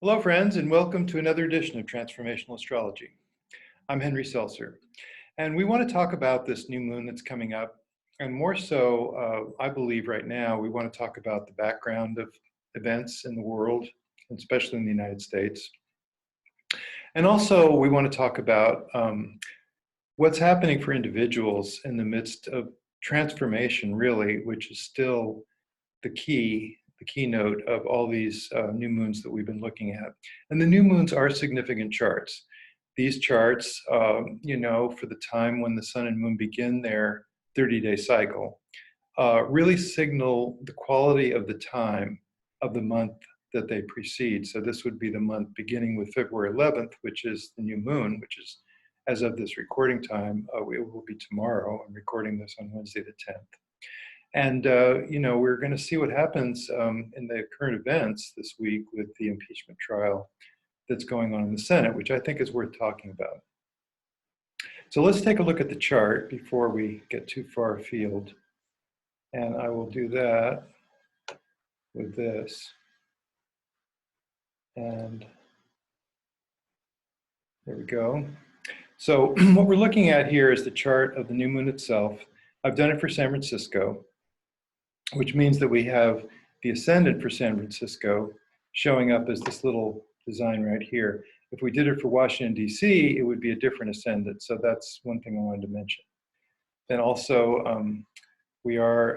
Hello, friends, and welcome to another edition of Transformational Astrology. I'm Henry Seltzer, and we want to talk about this new moon that's coming up. And more so, I believe right now, we want to talk about the background of events in the world, especially in the United States. And also, we want to talk about what's happening for individuals in the midst of transformation, really, which is still the keynote of all these new moons that we've been looking at. And the new moons are significant charts. These charts, for the time when the sun and moon begin their 30-day cycle, really signal the quality of the time of the month that they precede. So this would be the month beginning with February 11th, which is the new moon, which is, as of this recording time, it will be tomorrow. I'm recording this on Wednesday the 10th. And, we're going to see what happens in the current events this week with the impeachment trial that's going on in the Senate, which I think is worth talking about. So let's take a look at the chart before we get too far afield. And I will do that with this. And there we go. So what we're looking at here is the chart of the new moon itself. I've done it for San Francisco, which means that we have the ascendant for San Francisco showing up as this little design right here. If we did it for Washington, D.C., it would be a different ascendant. So that's one thing I wanted to mention. Then also, we are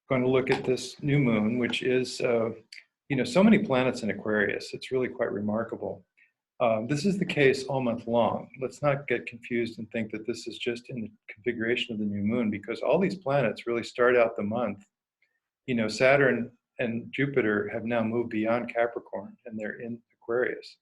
going to look at this new moon, which is, so many planets in Aquarius. It's really quite remarkable. This is the case all month long. Let's not get confused and think that this is just in the configuration of the new moon, because all these planets really start out the month. Saturn and Jupiter have now moved beyond Capricorn and they're in Aquarius.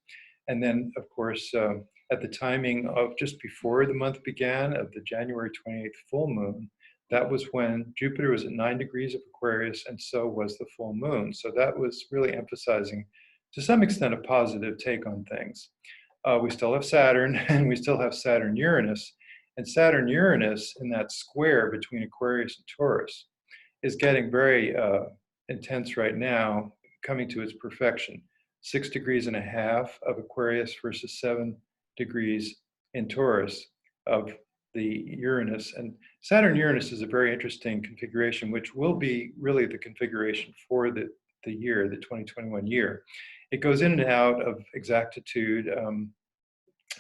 And then, of course, at the timing of just before the month began, of the January 28th full moon, that was when Jupiter was at 9 degrees of Aquarius, and so was the full moon. So that was really emphasizing, to some extent, a positive take on things. We still have Saturn, and we still have Saturn-Uranus. And Saturn-Uranus, in that square between Aquarius and Taurus, is getting very intense right now, coming to its perfection. 6.5 degrees of Aquarius versus 7 degrees in Taurus of the Uranus. And Saturn-Uranus is a very interesting configuration, which will be really the configuration for the year, the 2021 year. It goes in and out of exactitude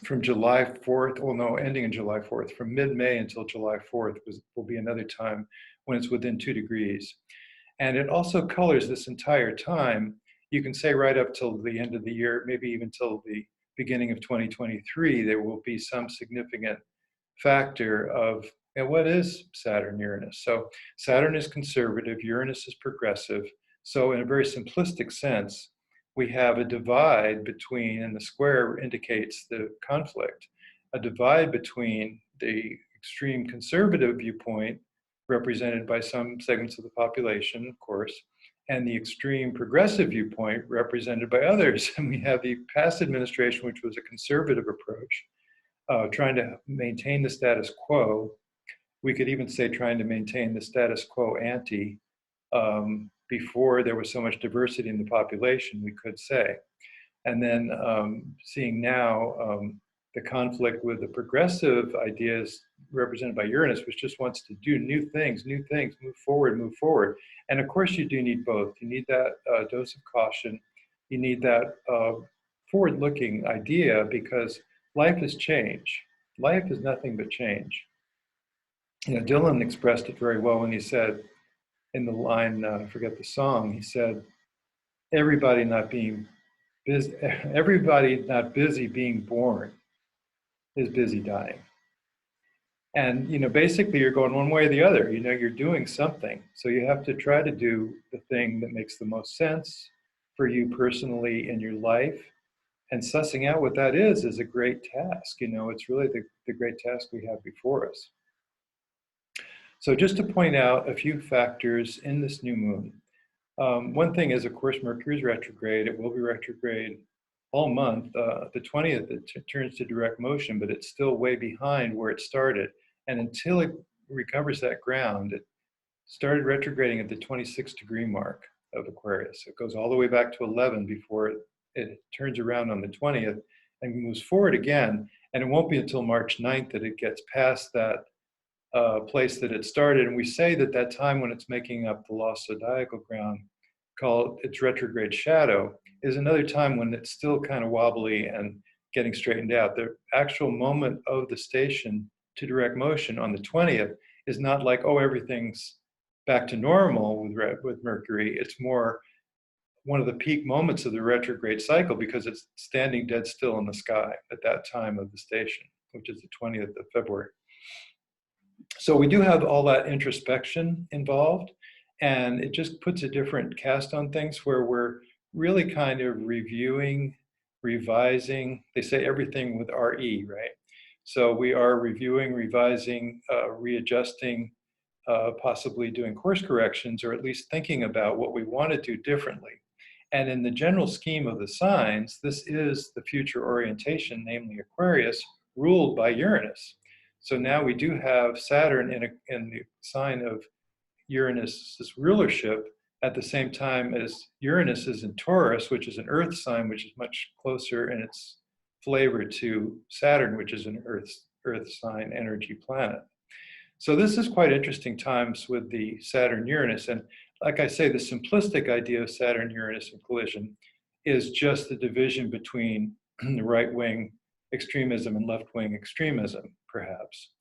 from July 4th, ending in July 4th, from mid-May until July 4th will be another time when it's within 2 degrees. And it also colors this entire time. You can say right up till the end of the year, maybe even till the beginning of 2023, there will be some significant factor of what is Saturn-Uranus. So Saturn is conservative, Uranus is progressive. So in a very simplistic sense, we have a divide between, and the square indicates the conflict, a divide between the extreme conservative viewpoint, represented by some segments of the population, of course, and the extreme progressive viewpoint represented by others. And we have the past administration, which was a conservative approach, trying to maintain the status quo. We could even say trying to maintain the status quo ante, before there was so much diversity in the population, we could say. And then seeing now the conflict with the progressive ideas represented by Uranus, which just wants to do new things, move forward. And of course you do need both. You need that dose of caution. You need that forward-looking idea, because life is change. Life is nothing but change. Dylan expressed it very well when he said, in the line, I forget the song, he said, everybody not busy being born is busy dying. And, basically you're going one way or the other. You're doing something. So you have to try to do the thing that makes the most sense for you personally in your life. And sussing out what that is a great task. It's really the great task we have before us. So just to point out a few factors in this new moon. One thing is, of course, Mercury is retrograde. It will be retrograde all month. The 20th, it turns to direct motion, but it's still way behind where it started. And until it recovers that ground, it started retrograding at the 26 degree mark. of Aquarius. It goes all the way back to 11 before it turns around on the 20th and moves forward again. And it won't be until March 9th that it gets past that place that it started. And we say that that time when it's making up the lost zodiacal ground, called its retrograde shadow, is another time when it's still kind of wobbly and getting straightened out. The actual moment of the station to direct motion on the 20th is not like, oh, everything's back to normal with Mercury. It's more one of the peak moments of the retrograde cycle because it's standing dead still in the sky at that time of the station, which is the 20th of February. So we do have all that introspection involved, and it just puts a different cast on things where we're really kind of reviewing, revising. They say everything with RE, right? So we are reviewing, revising, readjusting, possibly doing course corrections, or at least thinking about what we want to do differently. And in the general scheme of the signs, this is the future orientation, namely Aquarius, ruled by Uranus. So now we do have Saturn in the sign of Uranus's rulership at the same time as Uranus is in Taurus, which is an earth sign, which is much closer in its flavor to Saturn, which is an earth sign energy planet. So this is quite interesting times with the Saturn-Uranus. And like I say, the simplistic idea of Saturn-Uranus in collision is just the division between the right-wing extremism and left-wing extremism, perhaps.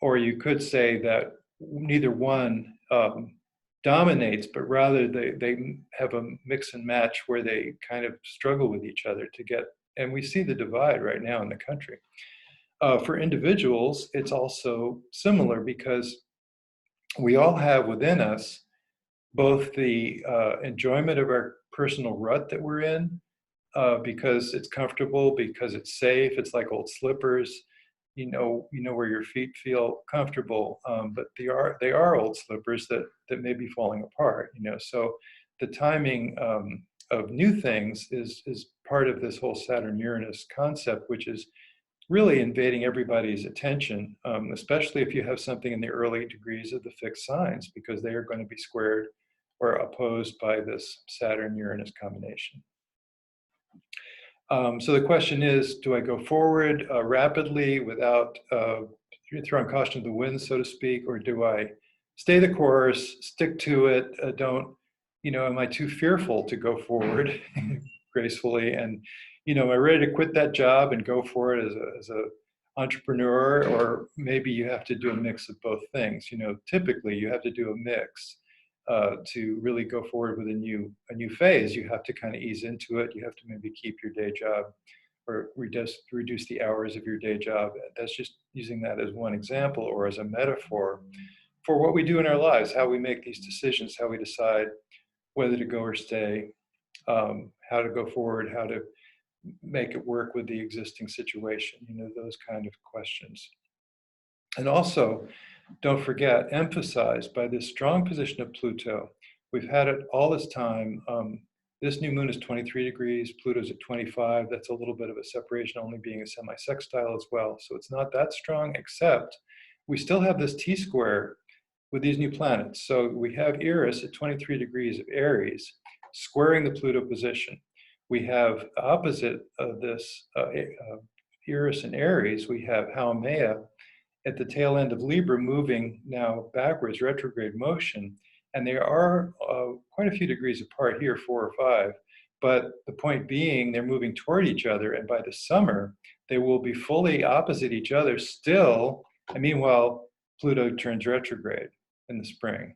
Or you could say that neither one dominates, but rather they have a mix and match where they kind of struggle with each other to get, and we see the divide right now in the country. For individuals, it's also similar because we all have within us both the enjoyment of our personal rut that we're in, because it's comfortable, because it's safe. It's like old slippers, you know where your feet feel comfortable, but they are old slippers that may be falling apart. So the timing of new things is part of this whole Saturn-Uranus concept, which is really invading everybody's attention, especially if you have something in the early degrees of the fixed signs, because they are going to be squared or opposed by this Saturn-Uranus combination. So the question is, do I go forward rapidly without throwing caution to the wind, so to speak, or do I stay the course, stick to it, am I too fearful to go forward gracefully? And, am I ready to quit that job and go for it as a entrepreneur? Or maybe you have to do a mix of both things. Typically you have to do a mix. To really go forward with a new phase, you have to kind of ease into it. You have to maybe keep your day job or reduce the hours of your day job. That's just using that as one example or as a metaphor for what we do in our lives, how we make these decisions, how we decide whether to go or stay, how to go forward, how to make it work with the existing situation, those kind of questions. And also, don't forget, emphasized by this strong position of Pluto. We've had it all this time. This new moon is 23 degrees, Pluto's at 25. That's a little bit of a separation, only being a semi-sextile as well. So it's not that strong, except we still have this T-square with these new planets. So we have Eris at 23 degrees of Aries, squaring the Pluto position. We have opposite of this Eris and Aries, we have Haumea at the tail end of Libra, moving now backwards, retrograde motion. And they are quite a few degrees apart here, 4 or 5. But the point being, they're moving toward each other. And by the summer, they will be fully opposite each other still. And meanwhile, Pluto turns retrograde in the spring.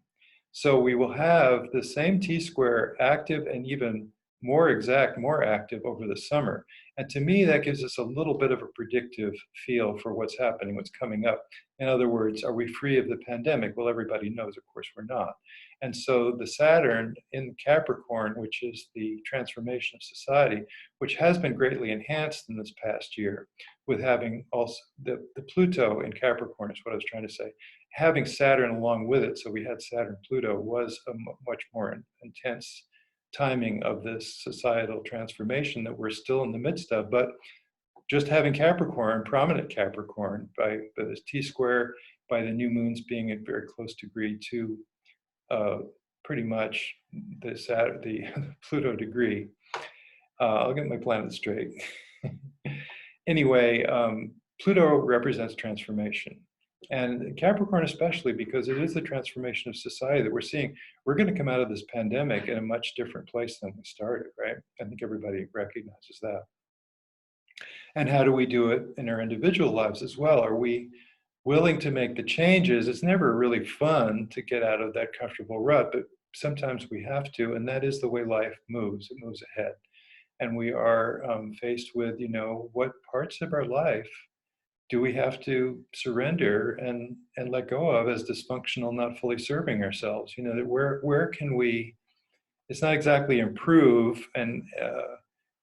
So we will have the same T-square active and even more exact, more active over the summer. And to me, that gives us a little bit of a predictive feel for what's happening, what's coming up. In other words, are we free of the pandemic? Well, everybody knows, of course, we're not. And so the Saturn in Capricorn, which is the transformation of society, which has been greatly enhanced in this past year with having also the Pluto in Capricorn is what I was trying to say. Having Saturn along with it, so we had Saturn-Pluto, was a much more intense timing of this societal transformation that we're still in the midst of. But just having Capricorn, prominent Capricorn, by this T-square, by the new moons being at very close degree to pretty much the Pluto degree. I'll get my planet straight. Anyway, Pluto represents transformation. And Capricorn especially, because it is the transformation of society that we're seeing. We're going to come out of this pandemic in a much different place than we started, right? I think everybody recognizes that. And how do we do it in our individual lives as well? Are we willing to make the changes? It's never really fun to get out of that comfortable rut, but sometimes we have to, and that is the way life moves. It moves ahead. And we are faced with, what parts of our life do we have to surrender and let go of as dysfunctional, not fully serving ourselves? That where can we, it's not exactly improve and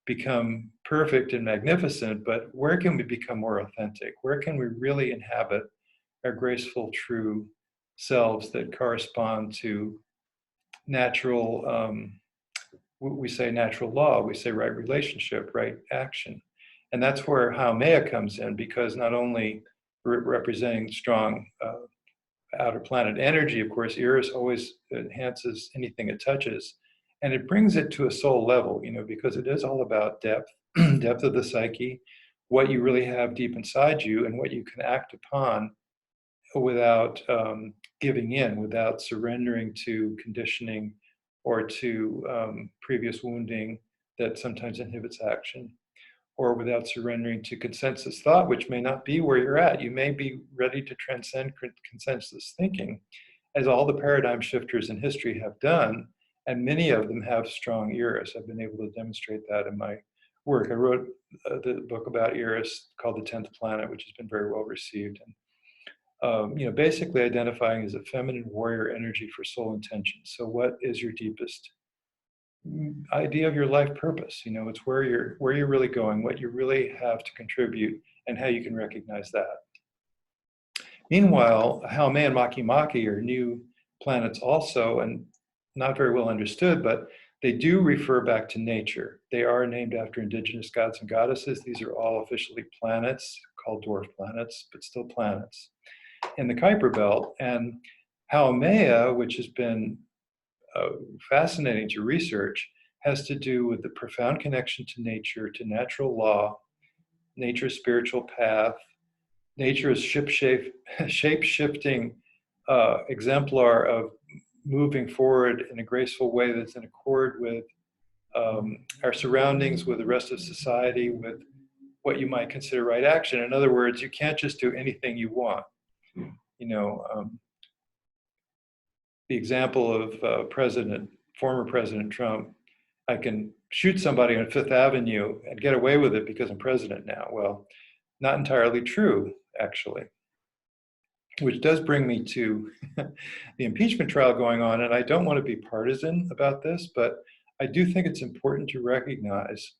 become perfect and magnificent, but where can we become more authentic? Where can we really inhabit our graceful, true selves that correspond to natural, we say natural law, we say right relationship, right action. And that's where Haumea comes in, because not only representing strong outer planet energy, of course, Eris always enhances anything it touches. And it brings it to a soul level, because it is all about depth, depth of the psyche, what you really have deep inside you, and what you can act upon without giving in, without surrendering to conditioning or to previous wounding that sometimes inhibits action, or without surrendering to consensus thought, which may not be where you're at. You may be ready to transcend consensus thinking, as all the paradigm shifters in history have done, and many of them have strong Eris. I've been able to demonstrate that in my work. I wrote the book about Eris called The 10th Planet, which has been very well received. And basically identifying as a feminine warrior energy for soul intention. So what is your deepest idea of your life purpose? It's where you're really going, what you really have to contribute, and how you can recognize that. Meanwhile, Haumea and Makemake are new planets also, and not very well understood, but they do refer back to nature. They are named after indigenous gods and goddesses. These are all officially planets, called dwarf planets, but still planets in the Kuiper Belt. And Haumea, which has been fascinating to research, has to do with the profound connection to nature, to natural law, nature's spiritual path. Nature is shape-shifting exemplar of moving forward in a graceful way that's in accord with our surroundings, with the rest of society, with what you might consider right action. In other words, you can't just do anything you want. The example of former President Trump, I can shoot somebody on Fifth Avenue and get away with it because I'm president now. Well, not entirely true, actually. Which does bring me to the impeachment trial going on. And I don't want to be partisan about this, but I do think it's important to recognize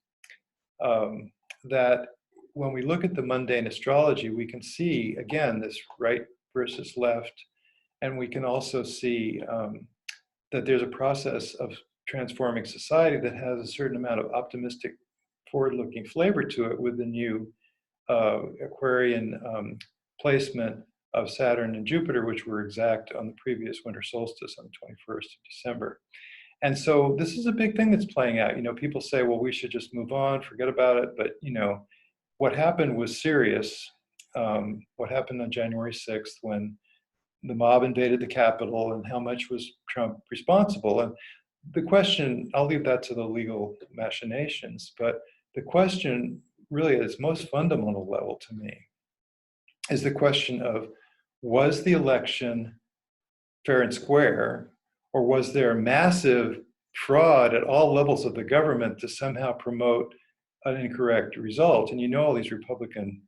that when we look at the mundane astrology, we can see, again, this right versus left. And we can also see that there's a process of transforming society that has a certain amount of optimistic, forward-looking flavor to it with the new Aquarian placement of Saturn and Jupiter, which were exact on the previous winter solstice on the 21st of December. And so this is a big thing that's playing out. People say, well, we should just move on, forget about it. But, what happened was serious. What happened on January 6th when the mob invaded the Capitol, and how much was Trump responsible? And the question, I'll leave that to the legal machinations, but the question really at its most fundamental level to me is the question of, was the election fair and square, or was there massive fraud at all levels of the government to somehow promote an incorrect result? And all these Republican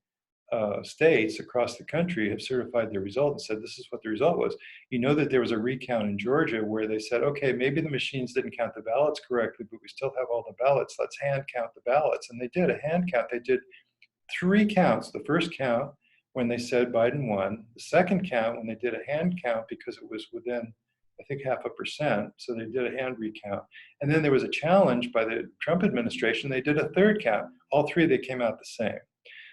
states across the country have certified their result and said this is what the result was. That there was a recount in Georgia where they said, okay, maybe the machines didn't count the ballots correctly, but we still have all the ballots. Let's hand count the ballots. And they did a hand count. They did 3 counts. The first count when they said Biden won. The second count when they did a hand count because it was within, I think, 0.5%. So they did a hand recount. And then there was a challenge by the Trump administration. They did a third count. All 3, they came out the same.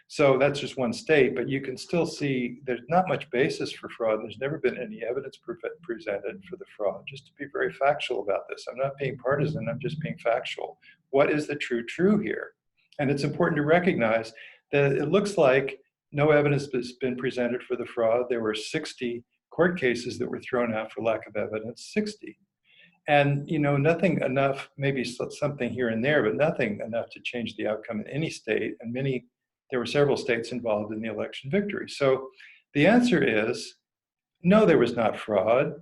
So that's just one state, but you can still see there's not much basis for fraud. There's never been any evidence presented for the fraud. Just to be very factual about this, I'm not being partisan, I'm just being factual. What is the true here? And it's important to recognize that it looks like no evidence has been presented for the fraud. There were 60 court cases that were thrown out for lack of evidence, 60. And nothing enough, maybe something here and there, but nothing enough to change the outcome in any state. And there were several states involved in the election victory. So the answer is no, there was not fraud.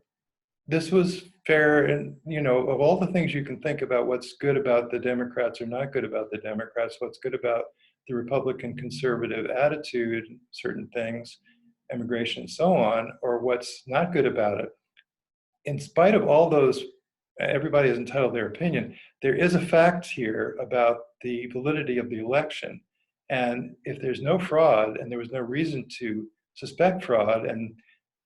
This was fair. And, of all the things you can think about what's good about the Democrats or not good about the Democrats, what's good about the Republican conservative attitude, certain things, immigration and so on, or what's not good about it. In spite of all those, everybody is entitled to their opinion. There is a fact here about the validity of the election. And if there's no fraud and there was no reason to suspect fraud, and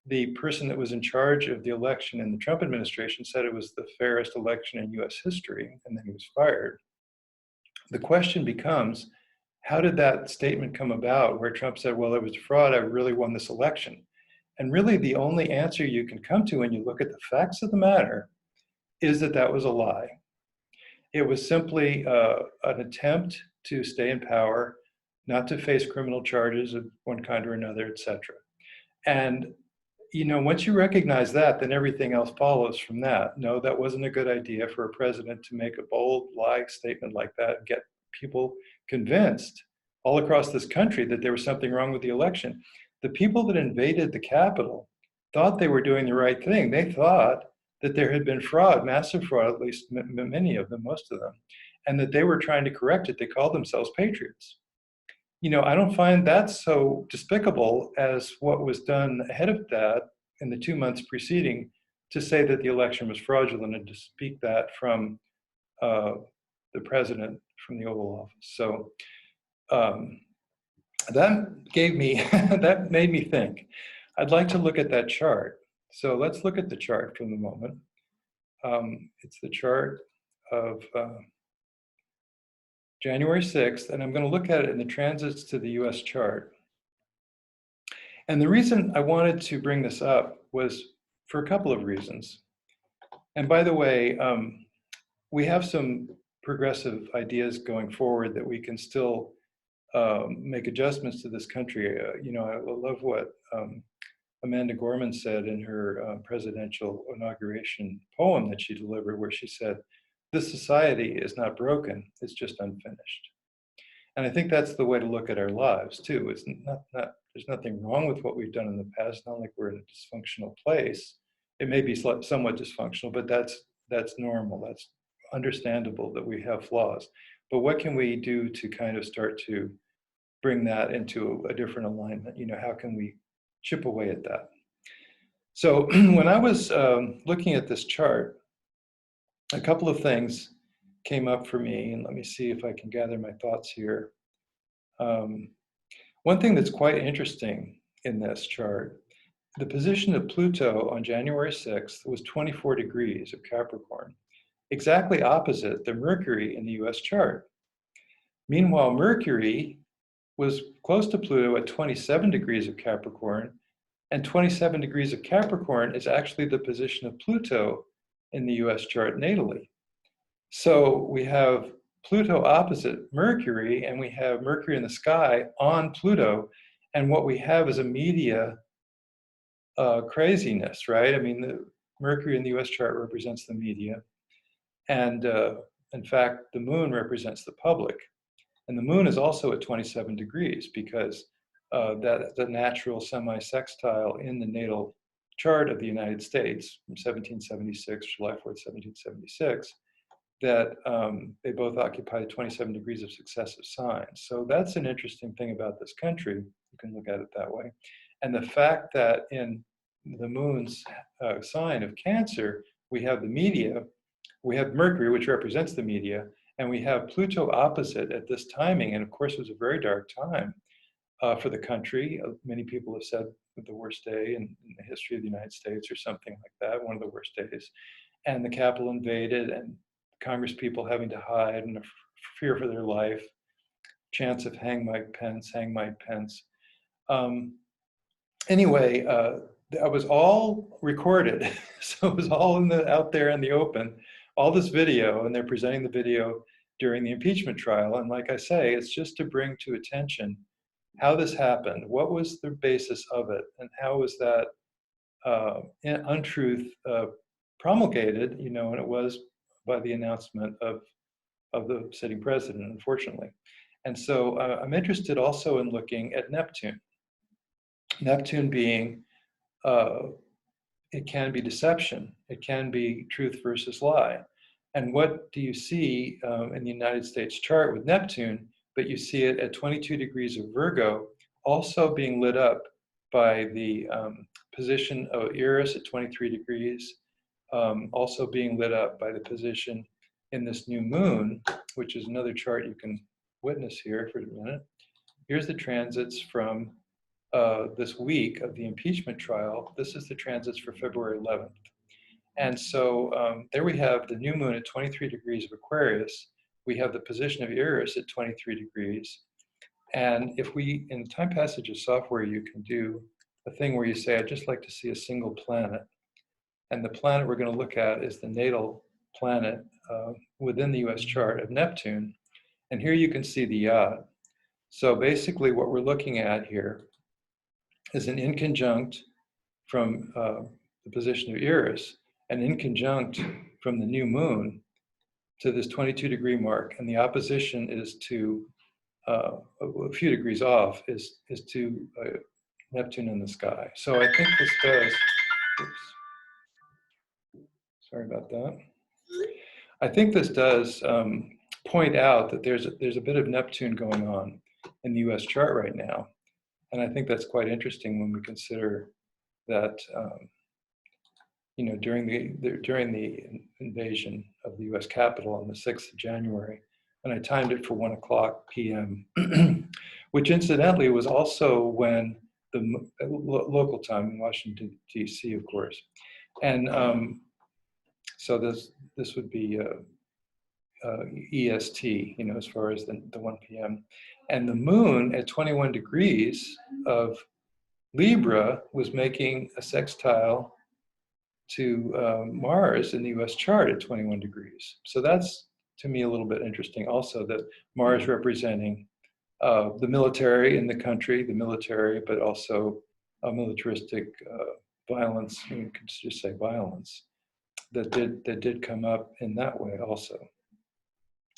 the person that was in charge of the election in the Trump administration said it was the fairest election in US history, and then he was fired, the question becomes, how did that statement come about where Trump said, well, it was fraud, I really won this election? And really the only answer you can come to when you look at the facts of the matter is that that was a lie. It was simply an attempt to stay in power, not to face criminal charges of one kind or another, etc. And once you recognize that, then everything else follows from that. No, that wasn't a good idea for a president to make a bold lie statement like that and get people convinced all across this country that there was something wrong with the election. The people that invaded the Capitol thought they were doing the right thing. They thought that there had been fraud, massive fraud, at least many of them, most of them, and that they were trying to correct it. They called themselves patriots. I don't find that so despicable as what was done ahead of that in the 2 months preceding to say that the election was fraudulent and to speak that from the president from the Oval Office. So that made me think. I'd like to look at that chart. So let's look at the chart for the moment. It's the chart of January 6th, and I'm going to look at it in the transits to the US chart. And the reason I wanted to bring this up was for a couple of reasons. And by the way, we have some progressive ideas going forward that we can still make adjustments to this country. I love what Amanda Gorman said in her presidential inauguration poem that she delivered, where she said, "This society is not broken, it's just unfinished." And I think that's the way to look at our lives too. It's there's nothing wrong with what we've done in the past, not like we're in a dysfunctional place. It may be somewhat dysfunctional, but that's normal, that's understandable that we have flaws. But what can we do to kind of start to bring that into a different alignment? How can we chip away at that? So when I was looking at this chart, a couple of things came up for me, and let me see if I can gather my thoughts here. One thing that's quite interesting in this chart, the position of Pluto on January 6th was 24 degrees of Capricorn, exactly opposite the Mercury in the US chart. Meanwhile, Mercury was close to Pluto at 27 degrees of Capricorn, and 27 degrees of Capricorn is actually the position of Pluto in the US chart natally. So we have Pluto opposite Mercury, and we have Mercury in the sky on Pluto, and what we have is a media craziness, right? I mean, the Mercury in the US chart represents the media, and in fact, the moon represents the public. And the moon is also at 27 degrees because the natural semi-sextile in the natal chart of the United States from 1776, July 4th, 1776, that they both occupy 27 degrees of successive signs. So that's an interesting thing about this country. You can look at it that way. And the fact that in the moon's sign of Cancer, we have the media, we have Mercury, which represents the media, and we have Pluto opposite at this timing. And of course, it was a very dark time for the country. Many people have said the worst day in the history of the United States or something like that, one of the worst days. And the Capitol invaded, and Congress people having to hide and fear for their life. chants of hang Mike Pence, hang Mike Pence. Um, anyway, that was all recorded. So it was all out there in the open, all this video, and they're presenting the video during the impeachment trial. And like I say, it's just to bring to attention how this happened, what was the basis of it, and how was that untruth promulgated, and it was by the announcement of the sitting president, unfortunately. And so I'm interested also in looking at Neptune. Neptune being, it can be deception, it can be truth versus lie. And what do you see in the United States chart with Neptune? But you see it at 22 degrees of Virgo, also being lit up by the position of Eris at 23 degrees, also being lit up by the position in this new moon, which is another chart you can witness here for a minute. Here's the transits from this week of the impeachment trial. This is the transits for February 11th. And so there we have the new moon at 23 degrees of Aquarius. We have the position of Eris at 23 degrees. And if we, in the time passage of software, you can do a thing where you say, I'd just like to see a single planet. And the planet we're going to look at is the natal planet within the US chart of Neptune. And here you can see the yacht. So basically what we're looking at here is an inconjunct from the position of Eris, an inconjunct from the new moon to this 22 degree mark. And the opposition is to, a few degrees off, is to Neptune in the sky. So I think this does, oops, sorry about that. I think this does point out that there's a bit of Neptune going on in the US chart right now. And I think that's quite interesting when we consider that, during the invasion of the US Capitol on the 6th of January, and I timed it for 1:00 p.m., which incidentally was also when the local time in Washington, D.C., of course. And so this would be EST, as far as the 1 p.m. And the moon at 21 degrees of Libra was making a sextile to Mars in the US chart at 21 degrees. So that's, to me, a little bit interesting also, that Mars representing the military in the country, but also militaristic violence, you could just say violence, that did come up in that way also.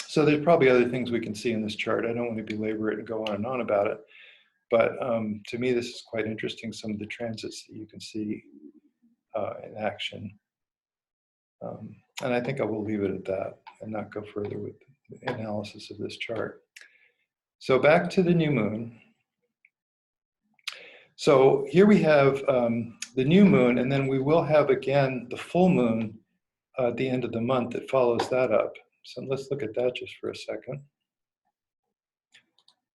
So there's probably other things we can see in this chart. I don't want to belabor it and go on and on about it. But to me, this is quite interesting, some of the transits that you can see in action. And I think I will leave it at that and not go further with the analysis of this chart. So back to the new moon. So here we have the new moon, and then we will have again the full moon at the end of the month that follows that up. So let's look at that just for a second.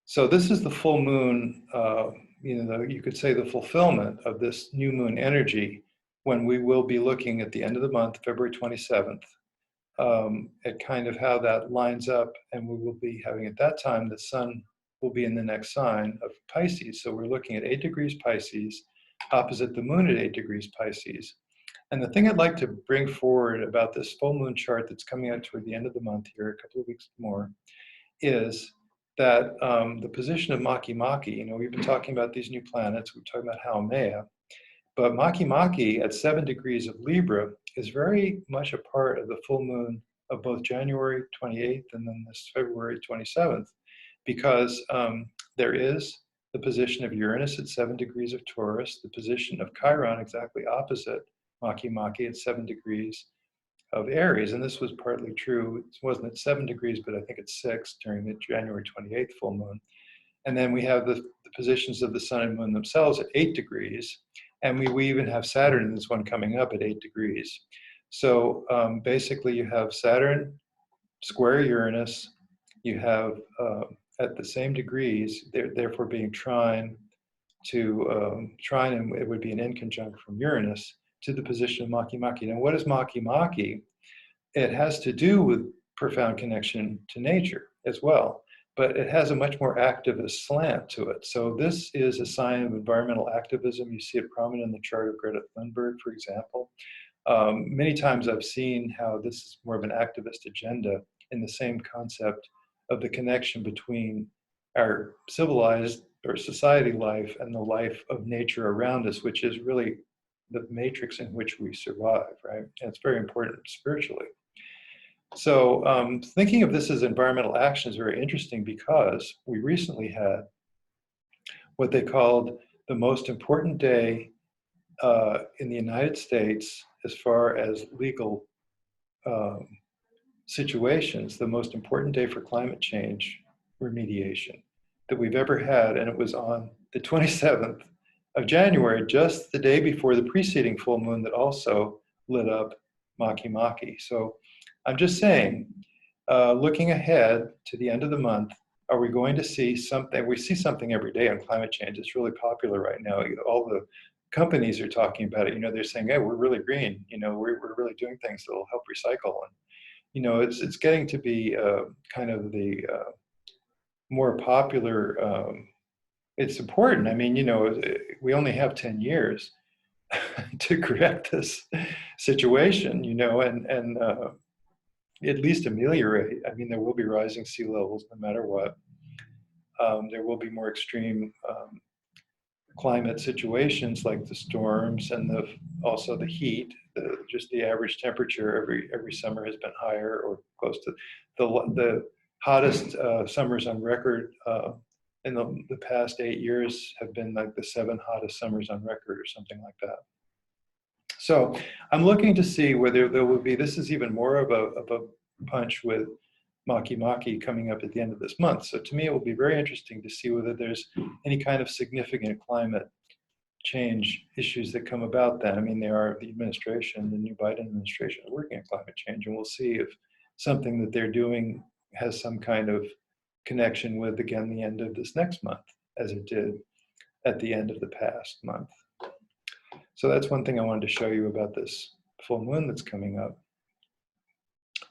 So this is the full moon, you could say the fulfillment of this new moon energy, when we will be looking at the end of the month, February 27th, at kind of how that lines up, and we will be having at that time, the sun will be in the next sign of Pisces. So we're looking at 8 degrees Pisces, opposite the moon at 8 degrees Pisces. And the thing I'd like to bring forward about this full moon chart that's coming out toward the end of the month here, a couple of weeks more, is that the position of Maki-Maki, we've been talking about these new planets, we're talking about Haumea, but Maki-Maki at 7 degrees of Libra is very much a part of the full moon of both January 28th and then this February 27th, because there is the position of Uranus at 7 degrees of Taurus, the position of Chiron exactly opposite Maki-Maki at 7 degrees of Aries. And this was partly true. It wasn't at 7 degrees, but I think it's 6 during the January 28th full moon. And then we have the positions of the sun and moon themselves at 8 degrees. And we even have Saturn in this one coming up at 8 degrees. So basically you have Saturn square Uranus. You have at the same degrees, therefore being trine to trine, and it would be an inconjunct from Uranus to the position of Maki-Maki. Now, what is Maki-Maki? It has to do with profound connection to nature as well. but it has a much more activist slant to it. So this is a sign of environmental activism. You see it prominent in the chart of Greta Thunberg, for example. Many times I've seen how this is more of an activist agenda in the same concept of the connection between our civilized or society life and the life of nature around us, which is really the matrix in which we survive, right? And it's very important spiritually. So thinking of this as environmental action is very interesting because we recently had what they called the most important day in the United States as far as legal um, situations, the most important day for climate change remediation that we've ever had. And it was on the 27th of January, just the day before the preceding full moon that also lit up Maki Maki. So I'm just saying, looking ahead to the end of the month, are we going to see something? We see something every day on climate change. It's really popular right now. All the companies are talking about it. They're saying, hey, we're really green. We're really doing things that will help recycle. And it's getting to be kind of the more popular. It's important. I mean, we only have 10 years to correct this situation, and at least ameliorate. I mean, there will be rising sea levels no matter what. There will be more extreme climate situations like the storms and also the heat. Just the average temperature every summer has been higher or close to the hottest summers on record in the past 8 years have been like the 7 hottest summers on record or something like that. So I'm looking to see whether there will be, this is even more of a punch with Maki Maki coming up at the end of this month. So to me, it will be very interesting to see whether there's any kind of significant climate change issues that come about then. I mean, the administration, the new Biden administration is working on climate change, and we'll see if something that they're doing has some kind of connection with, again, the end of this next month, as it did at the end of the past month. So that's one thing I wanted to show you about this full moon that's coming up,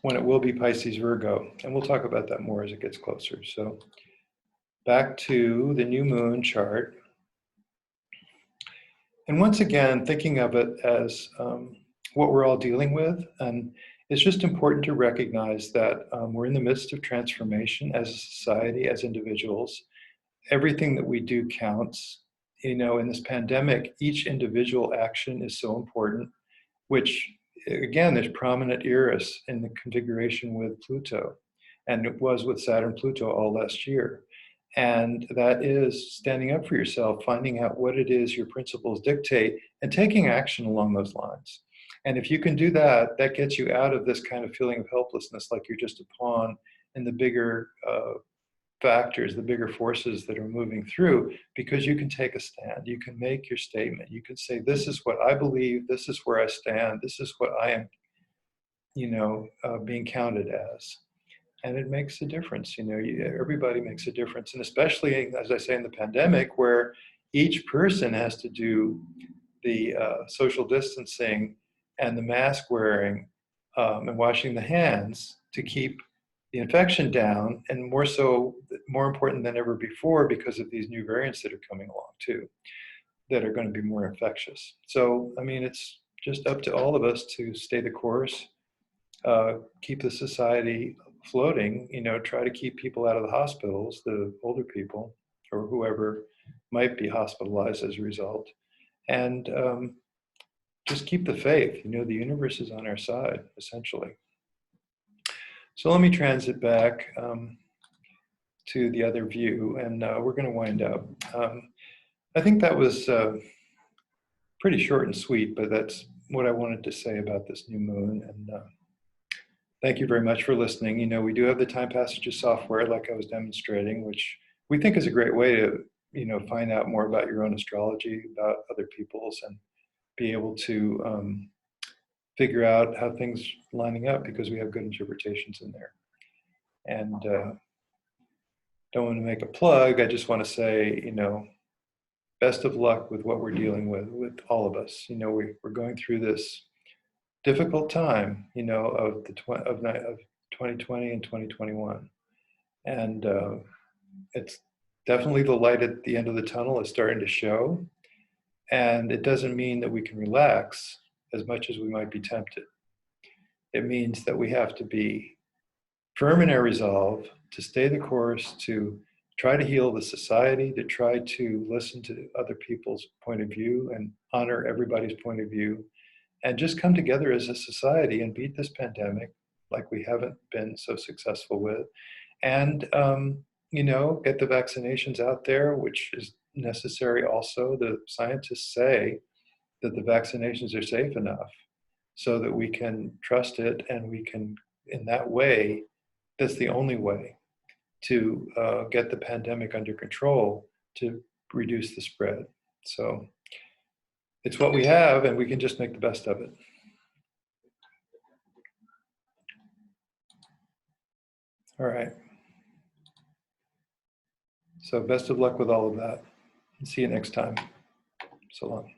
when it will be Pisces Virgo, and we'll talk about that more as it gets closer. So back to the new moon chart. And once again, thinking of it as what we're all dealing with, and it's just important to recognize that we're in the midst of transformation as a society, as individuals. Everything that we do counts. In this pandemic, each individual action is so important, which, again, there's prominent Eris in the configuration with Pluto, and it was with Saturn-Pluto all last year. And that is standing up for yourself, finding out what it is your principles dictate, and taking action along those lines. And if you can do that, that gets you out of this kind of feeling of helplessness, like you're just a pawn in the bigger factors, the bigger forces that are moving through, because you can take a stand. You can make your statement. You can say, this is what I believe, this is where I stand, this is what I am, being counted as. And it makes a difference. Everybody makes a difference. And especially, as I say, in the pandemic, where each person has to do the social distancing and the mask wearing and washing the hands to keep the infection down, and more important than ever before, because of these new variants that are coming along too, that are going to be more infectious. So, I mean, it's just up to all of us to stay the course, keep the society floating, try to keep people out of the hospitals, the older people, or whoever might be hospitalized as a result, and just keep the faith. The universe is on our side, essentially. So let me transit back to the other view, and we're going to wind up. I think that was pretty short and sweet, but that's what I wanted to say about this new moon. And thank you very much for listening. We do have the time passages software, like I was demonstrating, which we think is a great way to, find out more about your own astrology, about other people's, and be able to figure out how things are lining up, because we have good interpretations in there. And don't want to make a plug. I just want to say, best of luck with what we're dealing with all of us. We're going through this difficult time, of 2020 and 2021. And it's definitely the light at the end of the tunnel is starting to show. And it doesn't mean that we can relax as much as we might be tempted. It means that we have to be firm in our resolve to stay the course, to try to heal the society, to try to listen to other people's point of view and honor everybody's point of view, and just come together as a society and beat this pandemic like we haven't been so successful with. And, get the vaccinations out there, which is necessary also. The scientists say that the vaccinations are safe enough so that we can trust it, and we can, in that way, that's the only way to get the pandemic under control, to reduce the spread. So it's what we have, and we can just make the best of it. All right. So best of luck with all of that. See you next time. So long.